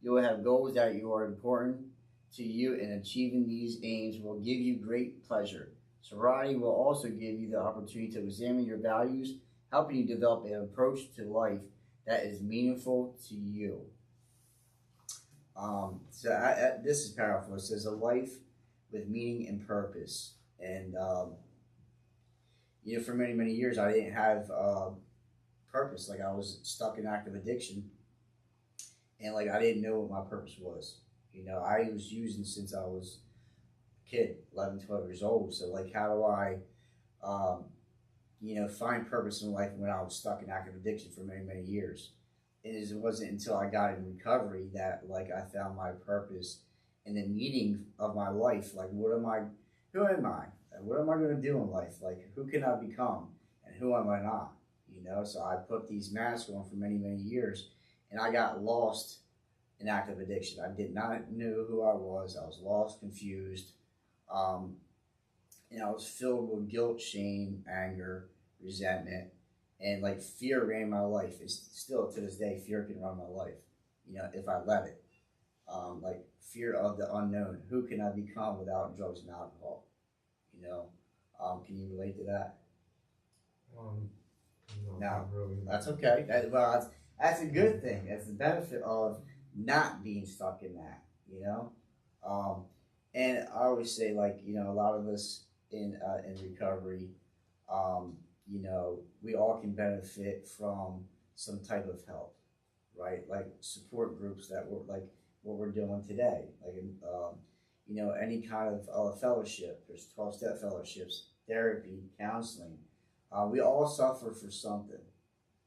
You will have goals that you are important to you, and achieving these aims will give you great pleasure. Sobriety will also give you the opportunity to examine your values, helping you develop an approach to life that is meaningful to you. This is powerful. It says a life with meaning and purpose. And for many many years, I didn't have purpose. Like I was stuck in active addiction, and like I didn't know what my purpose was. I was using since I was a kid, 11, 12 years old. So like, how do I, find purpose in life when I was stuck in active addiction for many many years? It wasn't until I got in recovery that like I found my purpose and the meaning of my life. Like, what am I? Who am I? What am I going to do in life? Like, who can I become, and who am I not? So I put these masks on for many many years, and I got lost in active addiction. I did not know who I was. I was lost, confused, and I was filled with guilt, shame, anger, resentment, and like fear ran my life. It's still to this day, fear can run my life. If I let it. Like fear of the unknown. Who can I become without drugs and alcohol? Can you relate to that? No, No, not really. that's okay. That's a good thing. That's the benefit of not being stuck in that. Um, and I always say, like, a lot of us in recovery, we all can benefit from some type of help, right? Like support groups that were like what we're doing today, like any kind of fellowship. There's 12-step fellowships, therapy, counseling. We all suffer for something.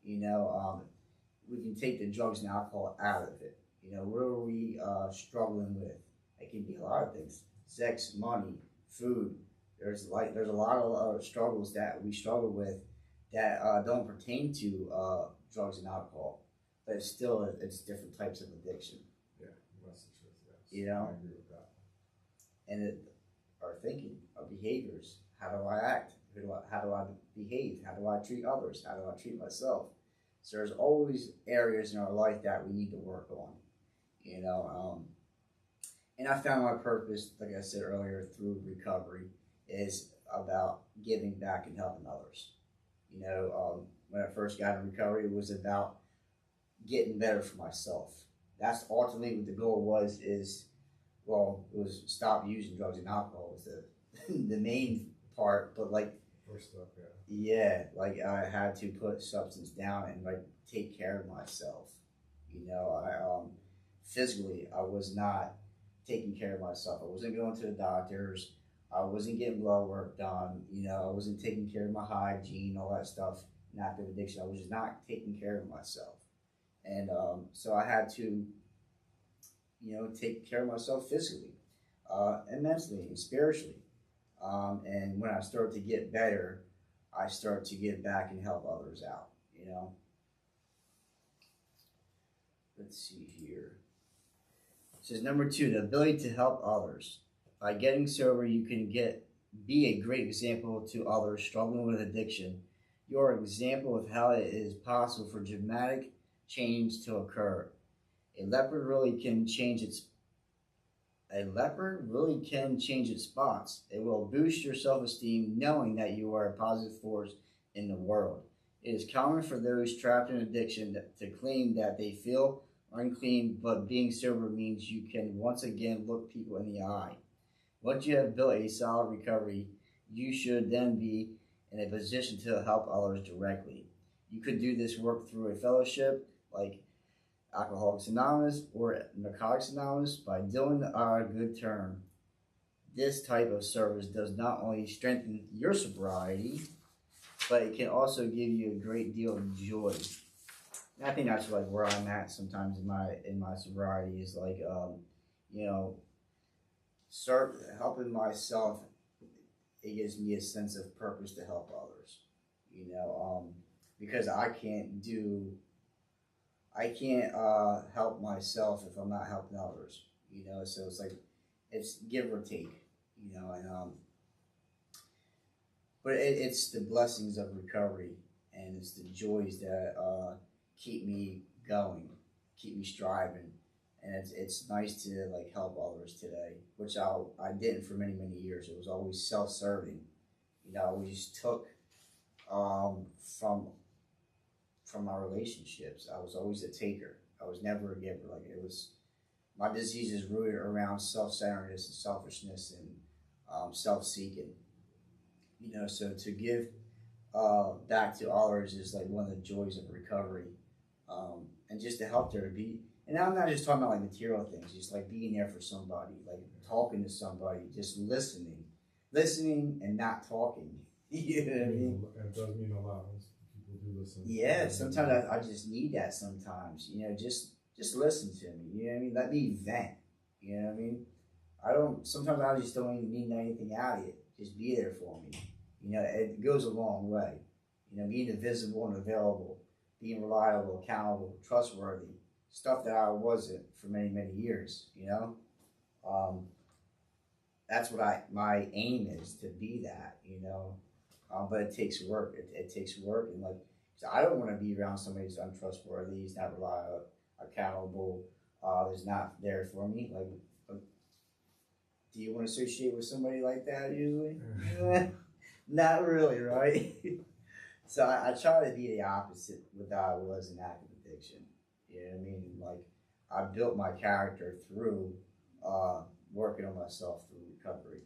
We can take the drugs and alcohol out of it. What are we struggling with? It can be a lot of things: sex, money, food. There's a lot of struggles that we struggle with that don't pertain to drugs and alcohol, but it's different types of addiction. Yeah, that's the truth. Yes. I agree with that. And our thinking, our behaviors. How do I act? How do I behave? How do I treat others? How do I treat myself? So there's always areas in our life that we need to work on. And I found my purpose, like I said earlier, through recovery, is about giving back and helping others. When I first got in recovery, it was about getting better for myself. That's ultimately what the goal was. It was stop using drugs and alcohol was the main part. But like, first step, like I had to put substance down and like take care of myself. Physically, I was not taking care of myself. I wasn't going to the doctors. I wasn't getting blood work done. I wasn't taking care of my hygiene, all that stuff. In active addiction, I was just not taking care of myself. And so I had to, take care of myself physically, and mentally and spiritually. And when I started to get better, I started to give back and help others out. Let's see here. It says number 2, the ability to help others. By getting sober, you can be a great example to others struggling with addiction. You are an example of how it is possible for dramatic change to occur. A leopard really can change its spots. It will boost your self-esteem knowing that you are a positive force in the world. It is common for those trapped in addiction to claim that they feel unclean, but being sober means you can once again look people in the eye. Once you have built a solid recovery, you should then be in a position to help others directly. You could do this work through a fellowship like Alcoholics Anonymous or Narcotics Anonymous by doing a good term. This type of service does not only strengthen your sobriety, but it can also give you a great deal of joy. And I think that's like where I'm at sometimes in my sobriety is like, start helping myself. It gives me a sense of purpose to help others, because I can't help myself if I'm not helping others, so it's like, it's give or take, but it's the blessings of recovery, and it's the joys that keep me going, keep me striving, and it's nice to like help others today, which I didn't for many years. It was always self-serving. You know, we just took um, from from my relationships. I was always a taker. I was never a giver. Like it was my disease is rooted around self-centeredness and selfishness and self-seeking. You know, so to give back to others is like one of the joys of recovery, and just to help there to be. And I'm not just talking about like material things, just like being there for somebody, like talking to somebody, just listening and not talking. You know what I mean? It does mean a lot when people do listen. Yeah, sometimes I just need that. Sometimes, you know, just listen to me. You know what I mean? Let me vent. You know what I mean? I don't. Sometimes I just don't even need anything out of it. Just be there for me. You know, it goes a long way. You know, being visible and available, being reliable, accountable, trustworthy, stuff that I wasn't for many years. You know, that's what my aim is to be that. You know, but it takes work. It takes work, and like, so I don't want to be around somebody who's untrustworthy, who's not reliable, accountable, who's not there for me. Like, do you want to associate with somebody like that usually? Not really, right? So I try to be the opposite with that I was in active addiction. You know what I mean? Like I built my character through working on myself through recovery.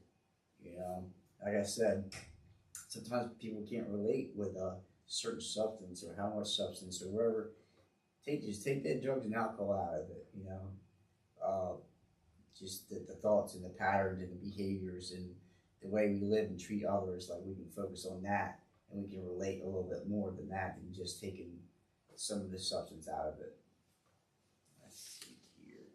You know, like I said, sometimes people can't relate with a certain substance or how much substance or whatever. Just take that drugs and alcohol out of it. You know, just the thoughts and the patterns and the behaviors and the way we live and treat others. Like we can focus on that and we can relate a little bit more than that than just taking some of the substance out of it. Let's see here.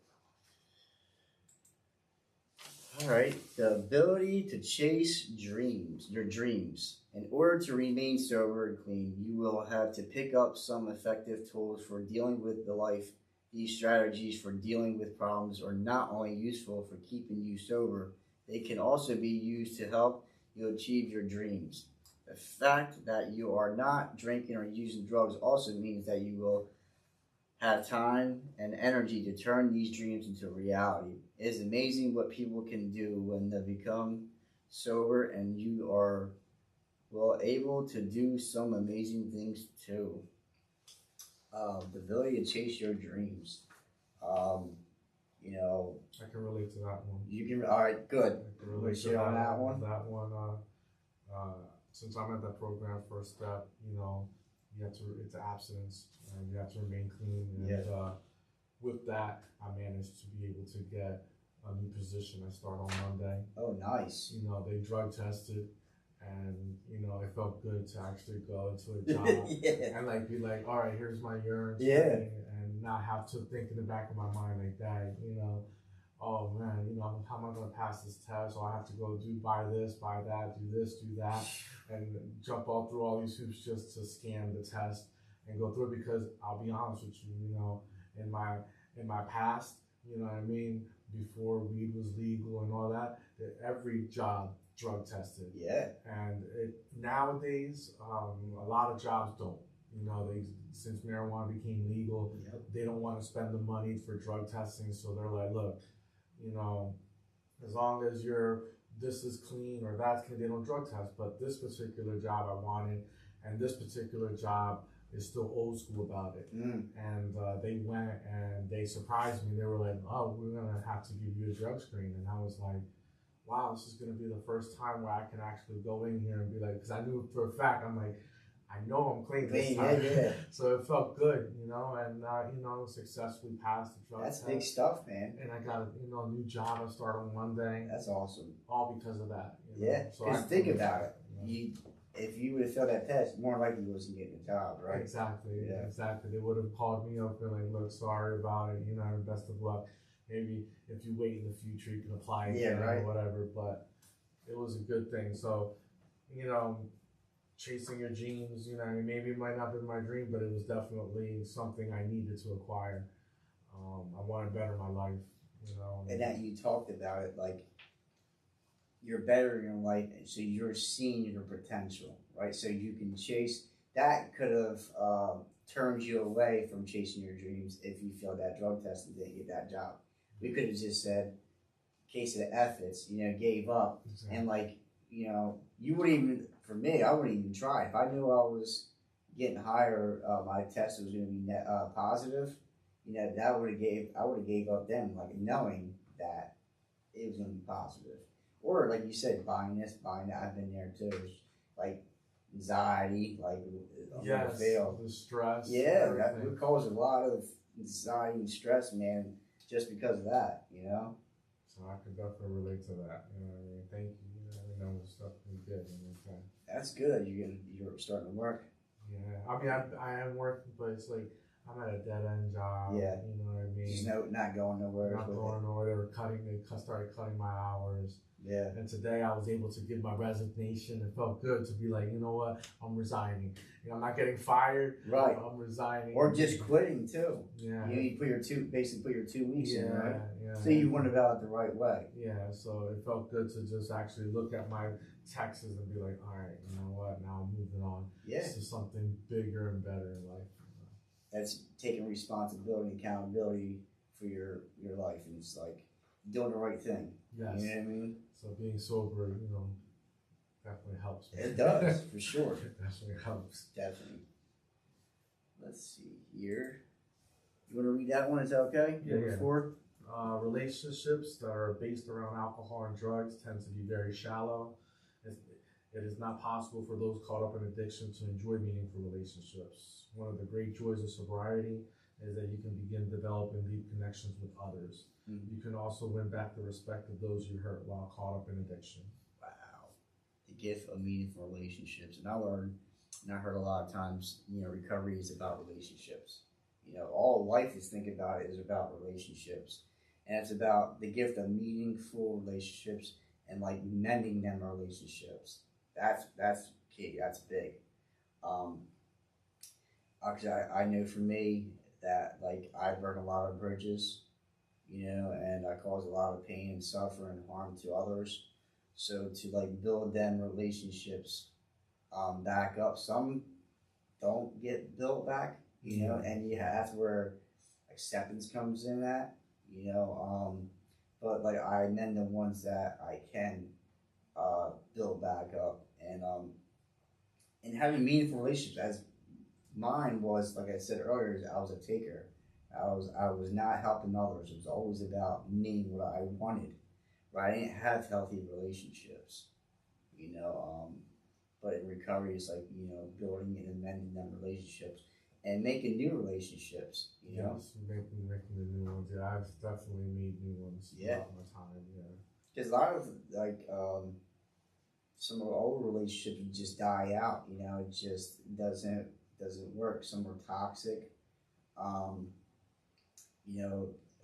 All right, the ability to chase your dreams. In order to remain sober and clean, you will have to pick up some effective tools for dealing with the life. These strategies for dealing with problems are not only useful for keeping you sober, they can also be used to help you achieve your dreams. The fact that you are not drinking or using drugs also means that you will have time and energy to turn these dreams into reality. It is amazing what people can do when they become sober, and you are able to do some amazing things too. The ability to chase your dreams. You know, I can relate to that one. you can. All right, good. I can relate to Share on that one. That one. Since I'm at that program, first step, you know, you have to. It's abstinence, and you have to remain clean. And with that, I managed to be able to get a new position. I start on Monday. Oh, nice. You know, they drug tested. And you know, it felt good to actually go into a job and like be like, all right, here's my urine, and not have to think in the back of my mind like that. You know, oh man, you know, how am I gonna pass this test? Or I have to go buy this, buy that, do this, do that, and jump all through all these hoops just to scan the test and go through it. Because I'll be honest with you, you know, in my past, you know what I mean, before weed was legal and all that every job drug tested. Yeah. And nowadays, a lot of jobs don't. You know, since marijuana became legal, they don't want to spend the money for drug testing. So they're like, look, you know, as long as this is clean or that's clean, they don't drug test. But this particular job I wanted, and this particular job is still old school about it. And they went and they surprised me. They were like, oh, we're going to have to give you a drug screen. And I was like, wow, this is going to be the first time where I can actually go in here and be like, because I knew for a fact, I'm like, I know I'm clean this time. Yeah. So it felt good, you know, and, you know, successfully passed the drug test. That's big stuff, man. And I got, a new job. I start on Monday. That's awesome. All because of that. You know? Yeah. So because think about it. If you would have failed that test, more likely you wasn't getting a job, right? Exactly. Yeah. Exactly. They would have called me up and like, look, sorry about it. You know, best of luck. Maybe if you wait in the future, you can apply again or whatever. But it was a good thing. So, you know, chasing your dreams, you know, maybe it might not have been my dream, but it was definitely something I needed to acquire. I want to better my life, you know. And that you talked about it, like, you're bettering your life, so you're seeing your potential, right? So you can chase. That could have turns you away from chasing your dreams if you failed that drug test and didn't get that job. We could have just said, case of ethics, gave up. Exactly. And like, you wouldn't even, for me, I wouldn't even try. If I knew I was getting higher, my test was going to be positive, I would have gave up then, like knowing that it was going to be positive. Or like you said, buying this, buying that. I've been there too. Like anxiety, like I'm gonna fail. The stress. Yeah, that would cause a lot of anxiety and stress, man, just because of that. So I can definitely relate to that. Thank you. That was definitely good. That's good. You're starting to work. Yeah, I mean, I am working, but it's like I'm at a dead end job. Yeah, you know what I mean. Just not going nowhere. Not going nowhere. They started cutting my hours. Yeah. And today I was able to give my resignation. It felt good to be like, you know what, I'm resigning. I'm not getting fired. Right. I'm resigning. Or just quitting too. Yeah. You put your 2 weeks in, right? Yeah. So you went about it the right way. Yeah. So it felt good to just actually look at my taxes and be like, all right, you know what? Now I'm moving on. Yeah. To something bigger and better in life. That's taking responsibility and accountability for your life, and it's like doing the right thing. Yes. You know what I mean? So being sober, definitely helps. It does, for sure. It definitely helps. Definitely. Let's see here. You want to read that one? Is that okay? Yeah. Forward? Relationships that are based around alcohol and drugs tend to be very shallow. It is not possible for those caught up in addiction to enjoy meaningful relationships. One of the great joys of sobriety is that you can begin developing deep connections with others. Mm-hmm. You can also win back the respect of those you hurt while caught up in addiction. Wow. The gift of meaningful relationships. And I learned, and I heard a lot of times, recovery is about relationships. All life is thinking about it is about relationships. And it's about the gift of meaningful relationships and like mending them relationships. That's key. That's big. Actually, I know for me that like I burned a lot of bridges, and I caused a lot of pain and suffering and harm to others. So to like build them relationships back up, some don't get built back, and that's where acceptance comes in at, but like I mend the ones that I can build back up, and having meaningful relationships. As mine was, like I said earlier, I was a taker. I was not helping others. It was always about me, what I wanted. Right? I didn't have healthy relationships, but in recovery, it's like building and amending them relationships and making new relationships. Yes, making the new ones. Yeah, I've definitely made new ones. Yeah. Throughout my time. Yeah. Because a lot of like some of the old relationships just die out. It just doesn't work. Some are toxic.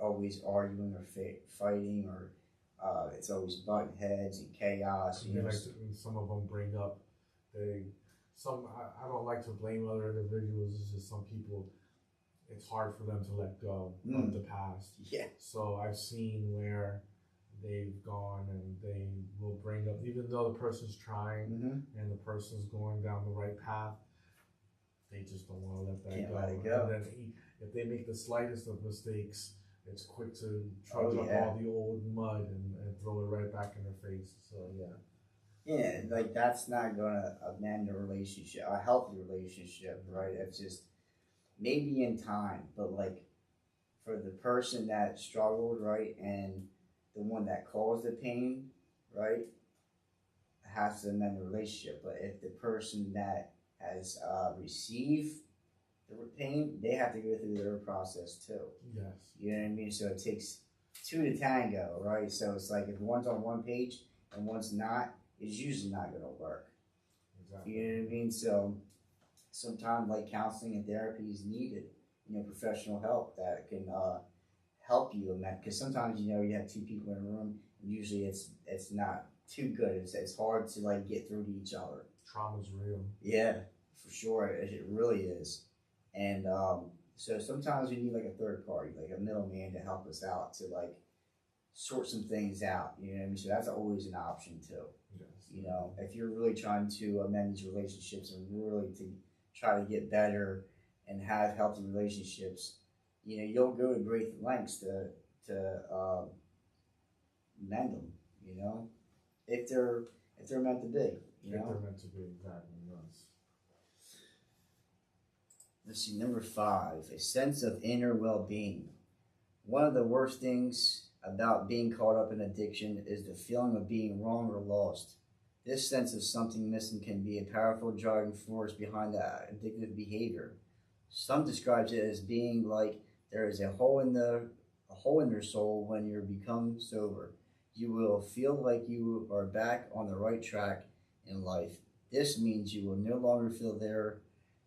Always arguing or fighting, or it's always button heads and chaos. Some of them bring up I don't like to blame other individuals. It's just some people, it's hard for them to let go of the past. Yeah. So I've seen where they've gone and they will bring up, even though the person's trying and the person's going down the right path, they just don't want to let that Can't go. let it go. And then if they make the slightest of mistakes, it's quick to trudge up all the old mud and throw it right back in their face. So yeah. Yeah, like that's not gonna amend a relationship, a healthy relationship, right? It's just maybe in time, but like for the person that struggled, right, and the one that caused the pain, right, has to amend the relationship. But if the person that has received the pain, they have to go through their process too. Yes. You know what I mean? So it takes two to tango, right? So it's like if one's on one page and one's not, it's usually not going to work. Exactly. You know what I mean? So sometimes like counseling and therapy is needed. Professional help that can help you in that. Because sometimes you have two people in a room, and usually it's not too good. It's hard to like get through to each other. Trauma's real. Yeah, for sure. It really is. And so sometimes we need like a third party, like a middleman to help us out to like sort some things out. You know what I mean? So that's always an option too. Yes. If you're really trying to amend these relationships and really to try to get better and have healthy relationships, you'll go to great lengths to mend them. If they're meant to be. If they're meant to be, exactly. Yes. Let's see, number 5, a sense of inner well-being. One of the worst things about being caught up in addiction is the feeling of being wrong or lost. This sense of something missing can be a powerful driving force behind the addictive behavior. Some describes it as being like there is a hole in their soul when you become sober. You will feel like you are back on the right track in life. This means you will no longer feel there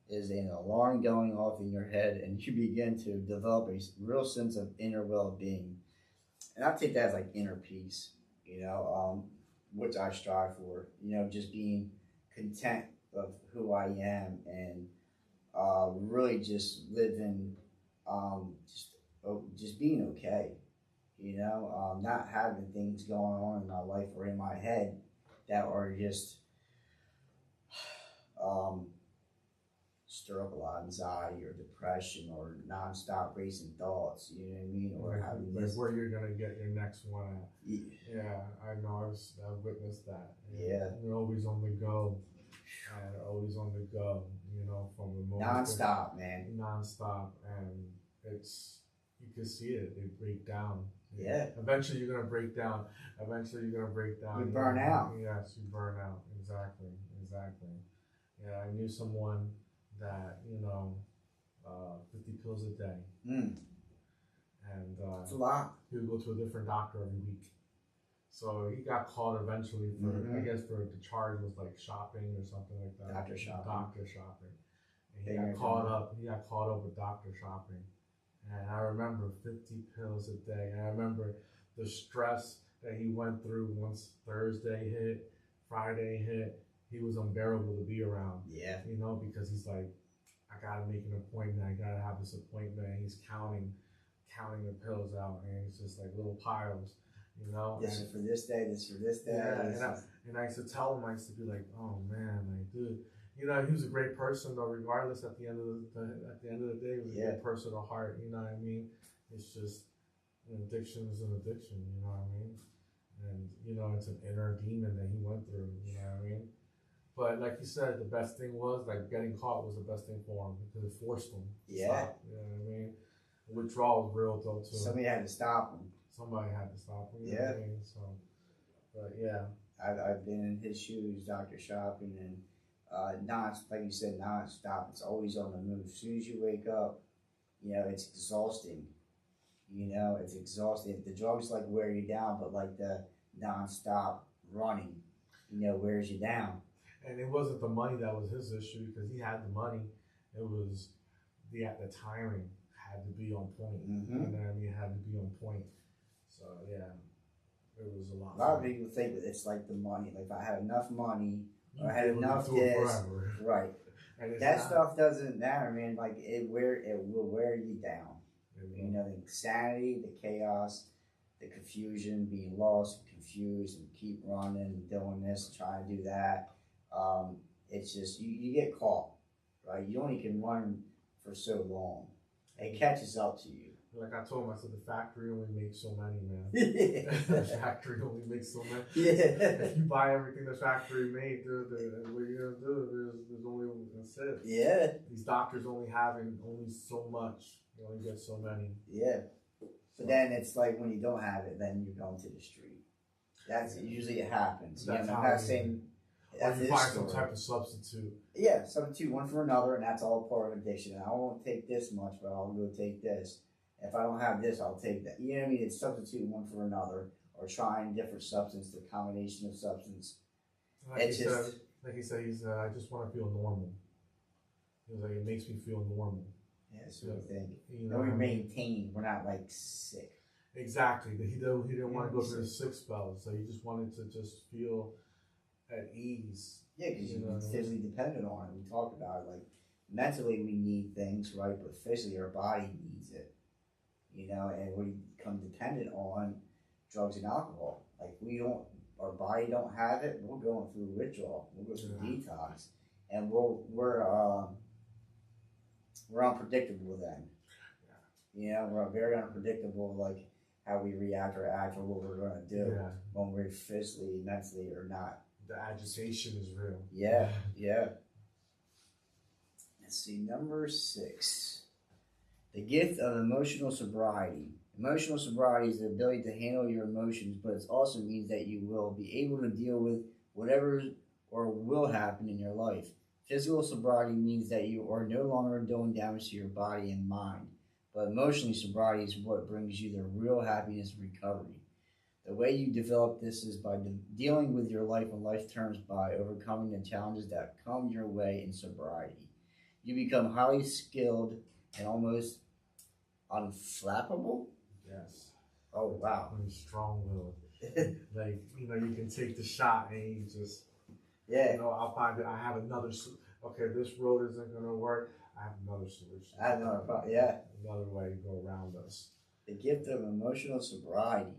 is an alarm going off in your head, and you begin to develop a real sense of inner well-being. And I take that as like inner peace, which I strive for. Just being content of who I am and really just living, just being okay. Not having things going on in my life or in my head that are just stir up a lot of anxiety or depression or nonstop racing thoughts. You know what I mean? Or having like where you're gonna get your next one at. Yeah, I know. I've witnessed that. Yeah, you're always on the go, and always on the go. From the moment nonstop, man. Nonstop, and you can see it. They break down. Yeah. Eventually, you're gonna break down. You burn out. Yes, you burn out. Exactly. Yeah, I knew someone that 50 pills a day, and it's a lot. He would go to a different doctor every week. So he got caught eventually for I guess for the charge was like shopping or something like that. Doctor shopping. And he got caught up with doctor shopping. And I remember 50 pills a day. And I remember the stress that he went through once Thursday hit, Friday hit. He was unbearable to be around. Yeah. Because he's like, I gotta make an appointment. I gotta have this appointment. And he's counting the pills out, and it's just like little piles. This is for this day. This is for this day. Yeah, and I used to tell him, I used to be like, oh man, like dude, he was a great person though. Regardless, at the end of the day, he was a great person at heart. You know what I mean? It's just addiction is an addiction. You know what I mean? And it's an inner demon that he went through. You know what I mean? But like you said, the best thing was like getting caught was the best thing for him because it forced him to stop. You know what I mean? Withdrawal was real though too. Somebody had to stop him. Somebody had to stop him. Yeah. I mean? So, but yeah. I've been in his shoes, doctor shopping, and like you said, non-stop. It's always on the move. As soon as you wake up, it's exhausting. It's exhausting. The drugs like wear you down, but like the non-stop running, wears you down. And it wasn't the money that was his issue because he had the money. It was the timing had to be on point. Mm-hmm. You know what I mean? It had to be on point. So yeah, it was a lot. A lot of people think that it's like the money. Like if I had enough money, or I had enough this, right? That stuff doesn't matter, man. Like it will wear you down. The insanity, the chaos, the confusion, being lost, confused, and keep running, doing this, trying to do that. It's just you get caught, right? You only can run for so long. It catches up to you. Like I told him, I said the factory only makes so many, man. The factory only makes so many. Yeah. If you buy everything the factory made, dude, what are you gonna do? There's only that's it. Yeah. These doctors only so much. You only get so many. Yeah. But then it's like when you don't have it, then you're going to the street. That's usually it happens. That's I'm not saying. Or you buy some type of substitute. Yeah, substitute one for another, and that's all part of addiction. I won't take this much, but I'll go take this. If I don't have this, I'll take that. You know what I mean? It's substitute one for another, or trying different substance, the combination of substance. Like he said, I just want to feel normal. He was like, it makes me feel normal. Yeah, that's what I think. We maintain. We're not like sick. Exactly. He didn't want to go through the sick spell, so he just wanted to just feel at ease. Yeah, because you're physically dependent on it. We talked about it. Like mentally, we need things, right? But physically, our body needs it. And we become dependent on drugs and alcohol. Like our body don't have it. We're going through withdrawal. We'll go through detox, and we're we're unpredictable then. You know, we're very unpredictable, like how we react or act or what we're going to do when we're physically, mentally, or not. The agitation is real. Yeah, yeah. Let's see, number 6. The gift of emotional sobriety. Emotional sobriety is the ability to handle your emotions, but it also means that you will be able to deal with whatever or will happen in your life. Physical sobriety means that you are no longer doing damage to your body and mind, but emotionally sobriety is what brings you the real happiness and recovery. The way you develop this is by dealing with your life on life terms by overcoming the challenges that come your way in sobriety. You become highly skilled and almost unflappable. Yes. Oh, wow. When you're strong-willed. Like, you know, you can take the shot and you just, yeah. You know, I'll find that I have another, okay, this road isn't going to work. I have another solution. I have another problem, yeah. Another way to go around us. The gift of emotional sobriety.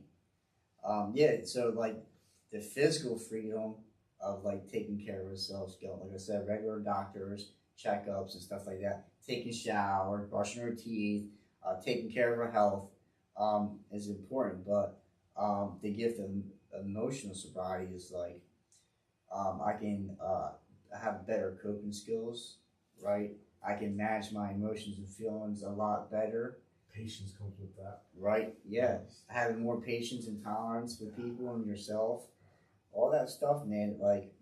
Yeah, so like the physical freedom of like taking care of ourselves, like I said, regular doctors, checkups and stuff like that, taking showers, brushing our teeth, taking care of our health is important, but the gift of emotional sobriety is like I can have better coping skills, right? I can manage my emotions and feelings a lot better. Patience comes with that. Right, yeah. Having more patience and tolerance with people and yourself. All that stuff, man, like,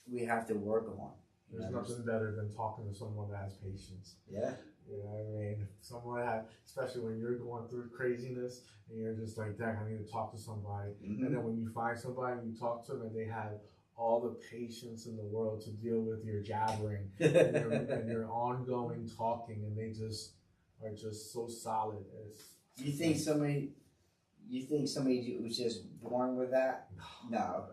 we have to work on. There's nothing better than talking to someone that has patience. Yeah. You know what I mean? Someone that, especially when you're going through craziness and you're just like, dang, I need to talk to somebody. Mm-hmm. And then when you find somebody and you talk to them and they have all the patience in the world to deal with your jabbering and your ongoing talking, and they just are just so solid. You think somebody was just born with that? No.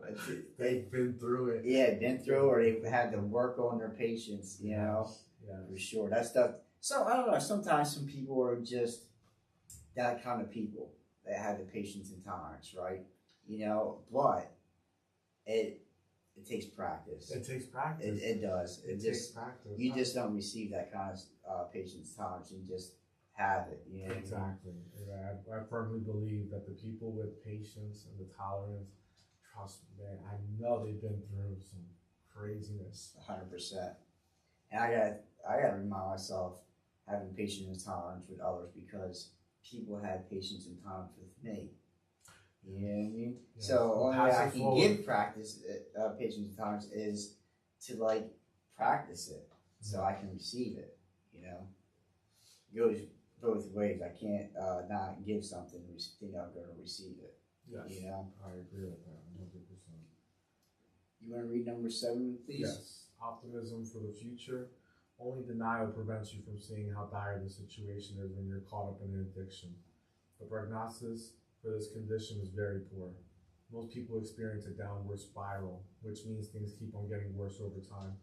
They've been through it. Yeah, been through, or they've had to work on their patience, you know? Yeah. For sure. That stuff. So, I don't know, sometimes some people are just that kind of people that have the patience and tolerance, right? You know, but it takes practice. It takes practice. It does. It takes practice. You just don't receive that kind of patience, tolerance. You just have it. You know exactly. I firmly believe that the people with patience and the tolerance, trust me, man, I know they've been through some craziness. 100%. And I gotta remind myself having patience and tolerance with others because people had patience and tolerance with me. You know what I mean? Yeah. So only way I can give practice patience and tolerance is to like practice it so I can receive it. You know, it goes both ways. I can't not give something think I'm going to receive it. Yes, you know. I agree with that 100%. You want to read number 7, please? Yes. Optimism for the future. Only denial prevents you from seeing how dire the situation is when you're caught up in an addiction. The prognosis for this condition is very poor. Most people experience a downward spiral, which means things keep on getting worse over time.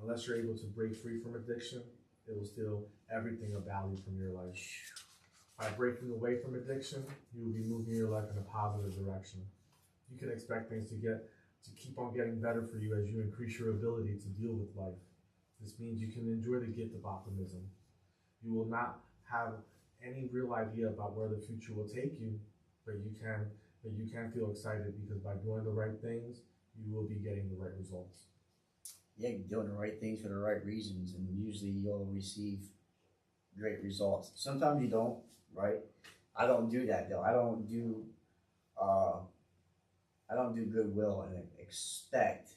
Unless you're able to break free from addiction, it will steal everything of value from your life. By breaking away from addiction, you will be moving your life in a positive direction. You can expect things to keep on getting better for you as you increase your ability to deal with life. This means you can enjoy the gift of optimism. You will not have any real idea about where the future will take you, but you can feel excited because by doing the right things, you will be getting the right results. Yeah, you're doing the right things for the right reasons, and usually you'll receive great results. Sometimes you don't, right? I don't do that though. I don't do goodwill and expect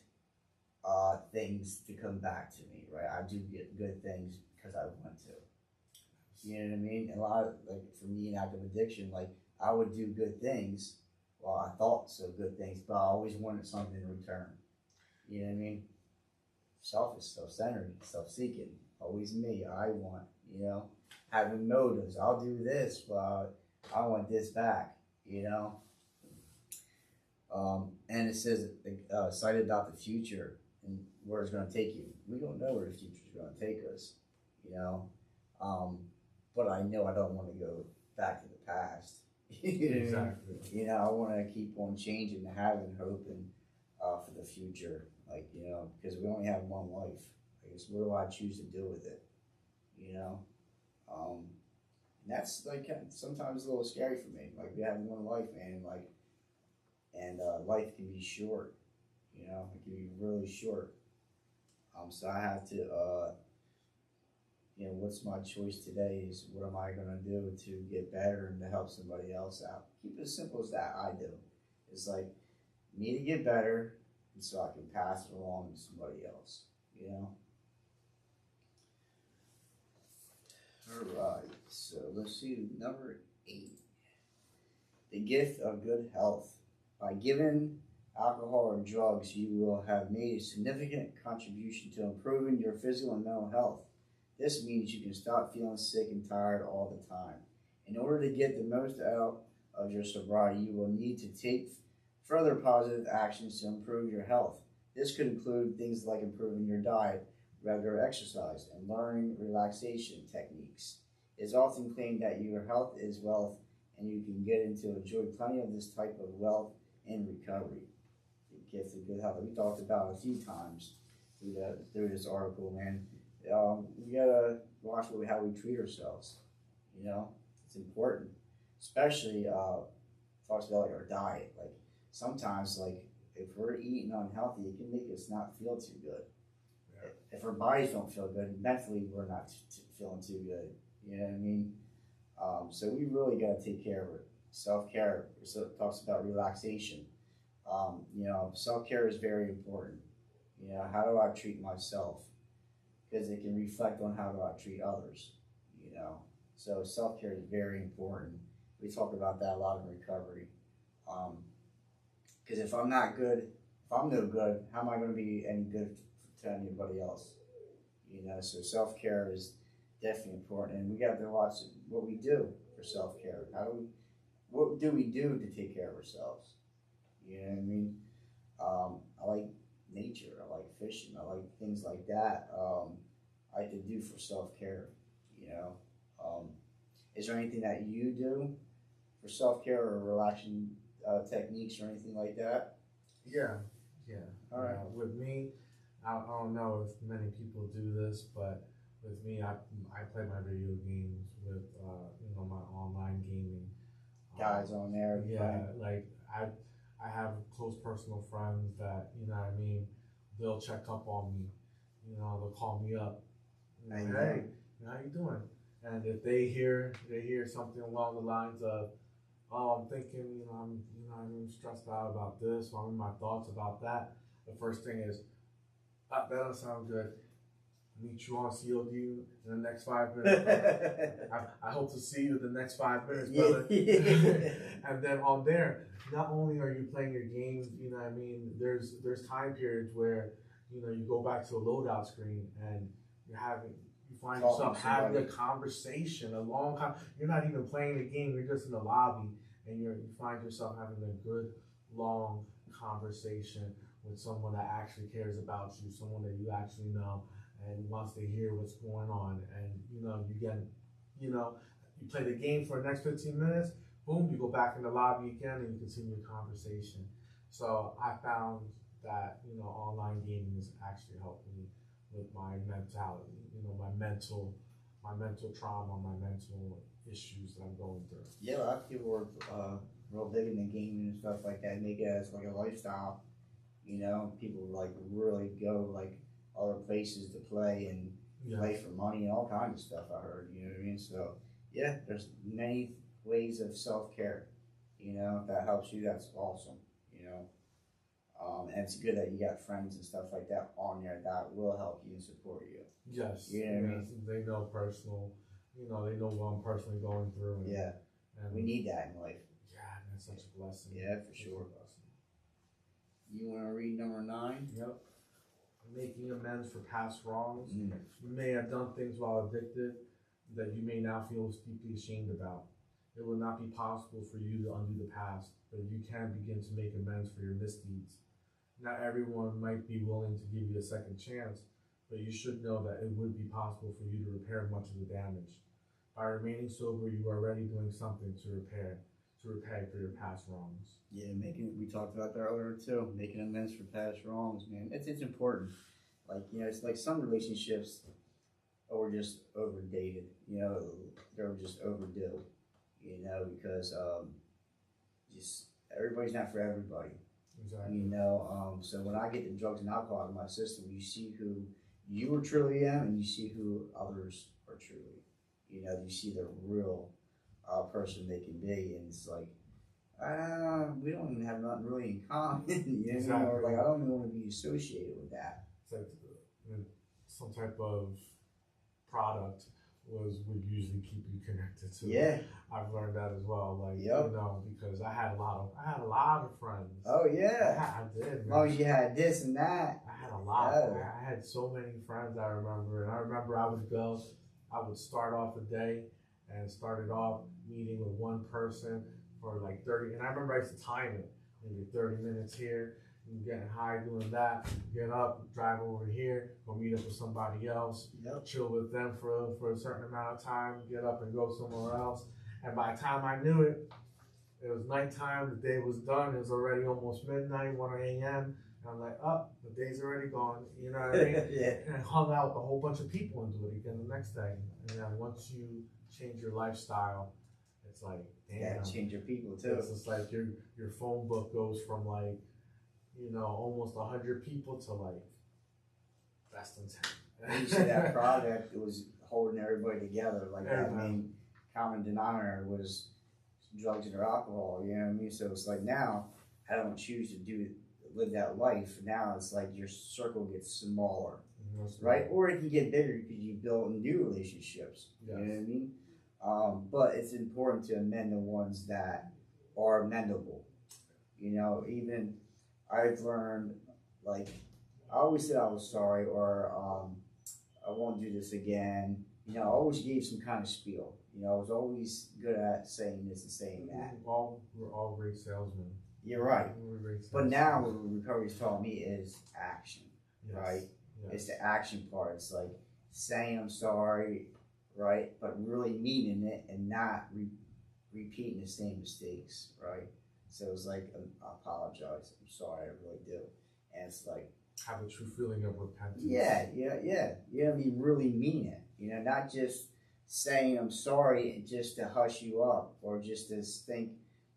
things to come back to me, right? I do get good things because I want to. You know what I mean? And a lot of, like, for me in active addiction, like, I would do good things. Well, I thought so good things, but I always wanted something in return. You know what I mean? Selfish, self-centered, self-seeking. Always me. I want, you know, having motives. I'll do this, but I want this back, you know? And it says, excited about the future and where it's going to take you. We don't know where the future is going to take us, you know? But I know I don't want to go back to the past. Exactly. You know, I want to keep on changing and having hope and for the future. Like, you know, because we only have one life. I guess, what do I choose to do with it? you know. And that's like sometimes a little scary for me. Like we have one life, man. Like, and life can be short. You know, it can be really short. So I have to, what's my choice today? Is what am I gonna do to get better and to help somebody else out? Keep it as simple as that. I do. It's like me to get better, and so I can pass it along to somebody else. You know. All right. So let's see number 8. The gift of good health. By giving alcohol or drugs, you will have made a significant contribution to improving your physical and mental health. This means you can stop feeling sick and tired all the time. In order to get the most out of your sobriety, you will need to take further positive actions to improve your health. This could include things like improving your diet, regular exercise, and learning relaxation techniques. It's often claimed that your health is wealth, and you can get into enjoy plenty of this type of wealth in recovery. The gift of good health. We talked about it a few times through this article, man. We gotta watch how we treat ourselves. You know, it's important, especially talks about like our diet. Like sometimes, like if we're eating unhealthy, it can make us not feel too good. Yeah. If our bodies don't feel good, mentally we're not feeling too good. You know what I mean? So we really got to take care of it. Self-care. So it talks about relaxation. Self-care is very important. You know, how do I treat myself? Because it can reflect on how do I treat others. You know, so self-care is very important. We talk about that a lot in recovery. Because if I'm not good, if I'm no good, how am I going to be any good to anybody else? You know, so self-care is definitely important, and we got to watch what we do for self-care. What do we do to take care of ourselves? You know what I mean? I like nature. I like fishing. I like things like that. I like to do for self-care. You know, is there anything that you do for self-care or relaxing techniques or anything like that? Yeah. All right. With me, I don't know if many people do this, but with me, I play my video games with my online gaming Guys on there. Yeah, like I have close personal friends that what I mean. They'll check up on me. They'll call me up. Hey, how you doing? And if they hear something along the lines of, oh, I'm thinking, I'm stressed out about this, or I'm in my thoughts about that. The first thing is, that doesn't sound good. Meet you on COD in the next 5 minutes. I hope to see you in the next 5 minutes, brother. And then on there, not only are you playing your games, there's time periods where, you go back to a loadout screen and you find yourself having a conversation, you're not even playing the game, you're just in the lobby, and you find yourself having a good, long conversation with someone that actually cares about you, someone that you actually know, and wants to hear what's going on. And you play the game for the next 15 minutes, boom, you go back in the lobby again and you continue your conversation. So I found that online gaming is actually helping me with my mentality, my mental trauma, my mental issues that I'm going through. Yeah, a lot of people are real big into gaming and stuff like that, make it as like a lifestyle. People like really go like other places to play and play for money and all kinds of stuff. I heard, you know what I mean? So yeah, there's many ways of self-care. If that helps you, that's awesome. And it's good that you got friends and stuff like that on there that will help you and support you. Yes. You know what I mean? They know they know what I'm personally going through. And we need that in life. Yeah, that's such a blessing. Yeah, for sure. You want to read number 9? Yep. Making amends for past wrongs. You may have done things while addicted that you may now feel deeply ashamed about. It will not be possible for you to undo the past, but you can begin to make amends for your misdeeds. Not everyone might be willing to give you a second chance, but you should know that it would be possible for you to repair much of the damage. By remaining sober, you are already doing something to repay for your past wrongs. Yeah, we talked about that earlier too, making amends for past wrongs, man. It's important. Like, it's like some relationships, or just overdated. You know, they were just overdue. You know, because just everybody's not for everybody. Exactly. You know, so when I get the drugs and alcohol out of my system, you see who you are truly am, and you see who others are truly. You know, you see the real person they can be, and it's like, we don't even have nothing really in common. You know, Exactly. or like I don't even want to be associated with that. It's like some type of product would usually keep you connected to. Yeah, I've learned that as well. Like yep. you know, because I had a lot of friends. Oh yeah. I did. Oh, you had this and that. I had a lot. Oh. I had so many friends. I remember, and I remember I would start off a day and started off meeting with one person for like 30. And I remember I used to time it. Maybe 30 minutes here. You getting high doing that, get up, drive over here, go meet up with somebody else, Yep. chill with them for a certain amount of time, get up and go somewhere else. And by the time I knew it, it was nighttime, the day was done, it was already almost midnight, 1 a.m. And I'm like, oh, the day's already gone, you know what I mean? Yeah. And I hung out with a whole bunch of people and do it again the next day. And then once you change your lifestyle, it's like, damn. Yeah, change your people too. It's just like your phone book goes from like, you know, almost 100 people to like less than 10. You see that product, it was holding everybody together. Like that main common denominator was drugs and alcohol, you know what I mean? So it's like now I don't choose to live that life. Now it's like your circle gets smaller, right? Or it can get bigger because you build new relationships. Yes. You know what I mean? But it's important to amend the ones that are amendable. You know, even I've learned, like, I always said I was sorry, or I won't do this again. You know, I always gave some kind of spiel. You know, I was always good at saying this and saying that. We're all great salesmen. You're right. But now what recovery's taught me is action, yes. right? Yes. It's the action part. It's like saying I'm sorry, right? But really meaning it and not repeating the same mistakes, right? So it's like, I apologize. I'm sorry, I really do. And it's like, have a true feeling of repentance. Yeah. You know, I mean, really mean it. You know, not just saying I'm sorry just to hush you up or just to think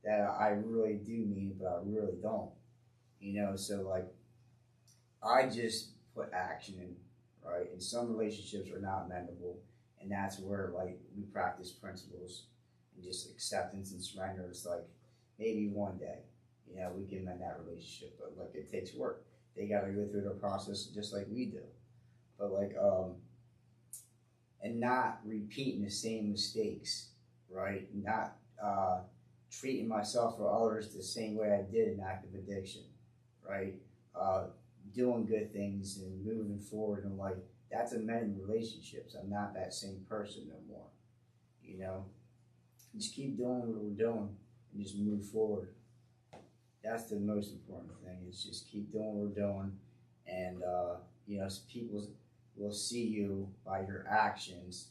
that I really do mean it, but I really don't. You know, so like, I just put action in, right? And some relationships are not mendable. And that's where, like, we practice principles and just acceptance and surrender. It's like, maybe one day, you know, we can mend that relationship, but like it takes work. They got to go through their process just like we do. But like, and not repeating the same mistakes, right? Not treating myself or others the same way I did in active addiction, right? Doing good things and moving forward in life. That's amending relationships. I'm not that same person no more, you know? Just keep doing what we're doing. And just move forward. That's the most important thing. Is just keep doing what we're doing, and you know, people will see you by your actions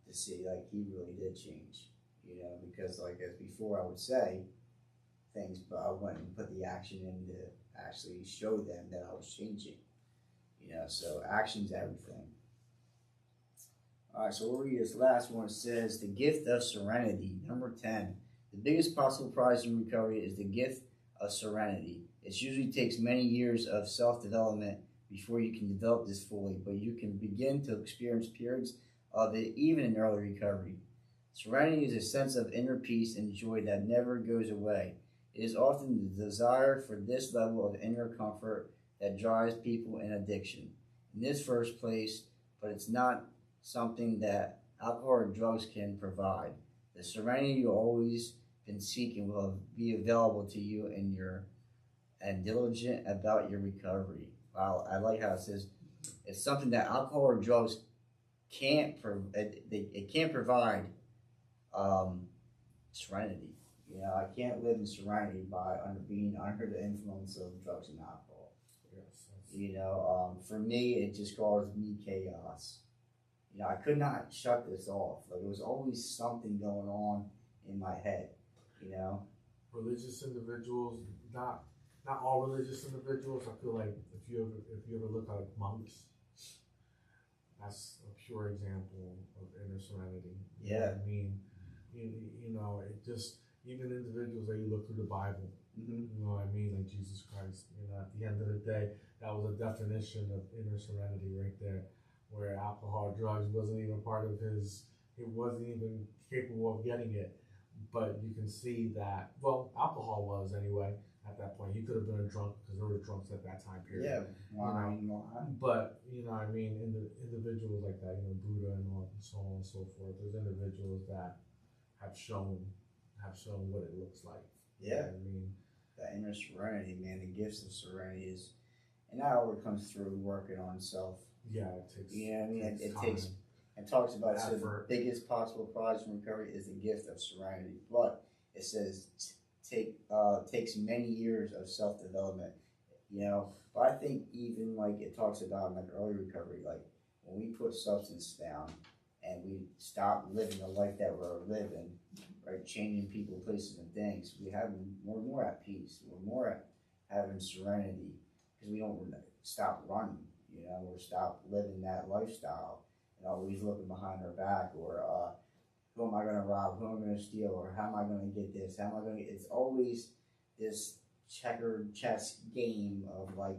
to see like he really did change. You know, because like as before, I would say things, but I went and put the action in to actually show them that I was changing. You know, so action's everything. All right, so we'll read this last one. It says the gift of serenity, number 10. The biggest possible prize in recovery is the gift of serenity. It usually takes many years of self-development before you can develop this fully, but you can begin to experience periods of it even in early recovery. Serenity is a sense of inner peace and joy that never goes away. It is often the desire for this level of inner comfort that drives people in addiction in this first place, but it's not something that alcohol or drugs can provide. The serenity you always been seeking will be available to you and diligent about your recovery. Wow, I like how it says it's something that alcohol or drugs can't provide serenity. You know, I can't live in serenity by being under the influence of drugs and alcohol. Yes. You know, for me, it just caused me chaos. You know, I could not shut this off. Like, it was always something going on in my head, you know? Religious individuals, not all religious individuals. I feel like if you ever look at like monks, that's a pure example of inner serenity. Yeah. I mean, you know, it just, even individuals that you look through the Bible, you know what I mean, like Jesus Christ, you know, at the end of the day, that was a definition of inner serenity right there, where alcohol, drugs wasn't even part of his, it wasn't even capable of getting it. But you can see that, well, alcohol was anyway at that point. He could have been a drunk because there were drunks at that time period. Yeah, wine. But, you know, I mean, individuals like that, you know, Buddha and all, and so on and so forth, there's individuals that have shown what it looks like. Yeah. You know what I mean? That inner serenity, man, the gifts of serenity is, and that all comes through working on self. Yeah, it takes. You know what I mean? It time. takes. It talks about, so the Effort. biggest possible prize from recovery is the gift of serenity, but it says takes many years of self development. You know, but I think even like it talks about in like early recovery, like when we put substance down and we stop living the life that we're living, right, changing people, places, and things, we're more at peace. We're more at having serenity because we don't stop running. You know, or stop living that lifestyle and always looking behind our back, or who am I going to rob? Who am I going to steal? Or how am I going to get this? How am I going to? It's always this checkered chess game of like,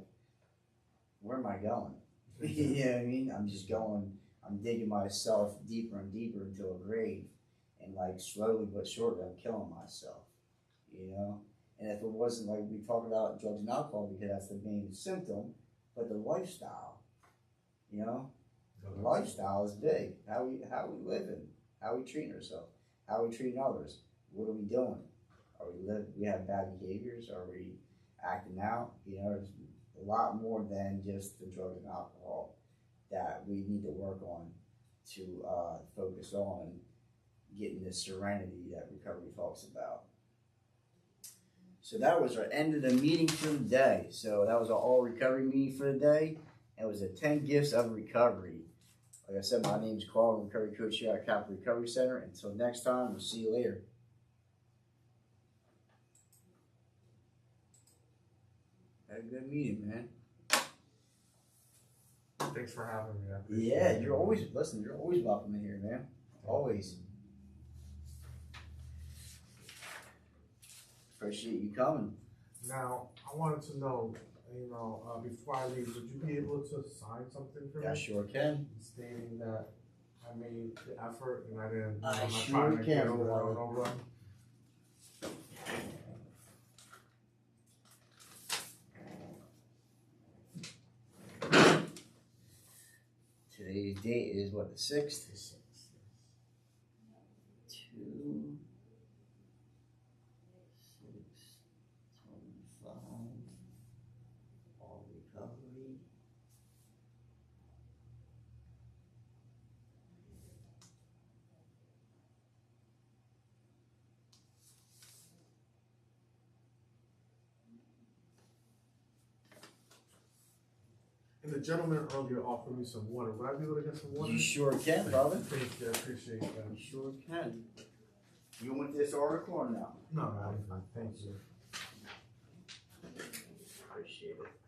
where am I going? You know what I mean? I'm just going. I'm digging myself deeper and deeper into a grave, and like slowly but surely, I'm killing myself. You know. And if it wasn't like we talk about drugs and alcohol because that's the main symptom, but the lifestyle, you know, the lifestyle is big. How we living, how we treating ourselves, how we treating others. What are we doing? Are we have bad behaviors? Are we acting out? You know, there's a lot more than just the drugs and alcohol that we need to work on to focus on getting this serenity that recovery talks about. So that was our end of the meeting for the day. So that was our all recovery meeting for the day. It was a 10 gifts of recovery. Like I said, my name is Carl, I'm a recovery coach here at Capital Recovery Center. Until next time, we'll see you later. Had a good meeting, man. Thanks for having me. Yeah, you're always welcome in here, man. Always. Appreciate you coming. Now, I wanted to know, you know, before I leave, would you be able to sign something for me? I sure can. Stating that I made the effort and I didn't. I I'm not sure trying to can. get over. Today's date is what, the 6th? The 6th. 2, 6, 25, all recovery. And the gentleman earlier offered me some water. Would I be able to get some water? You sure can, brother. Thank you, I appreciate that. You sure can. You want this article or no? No, I'm fine. Thank you. Appreciate it.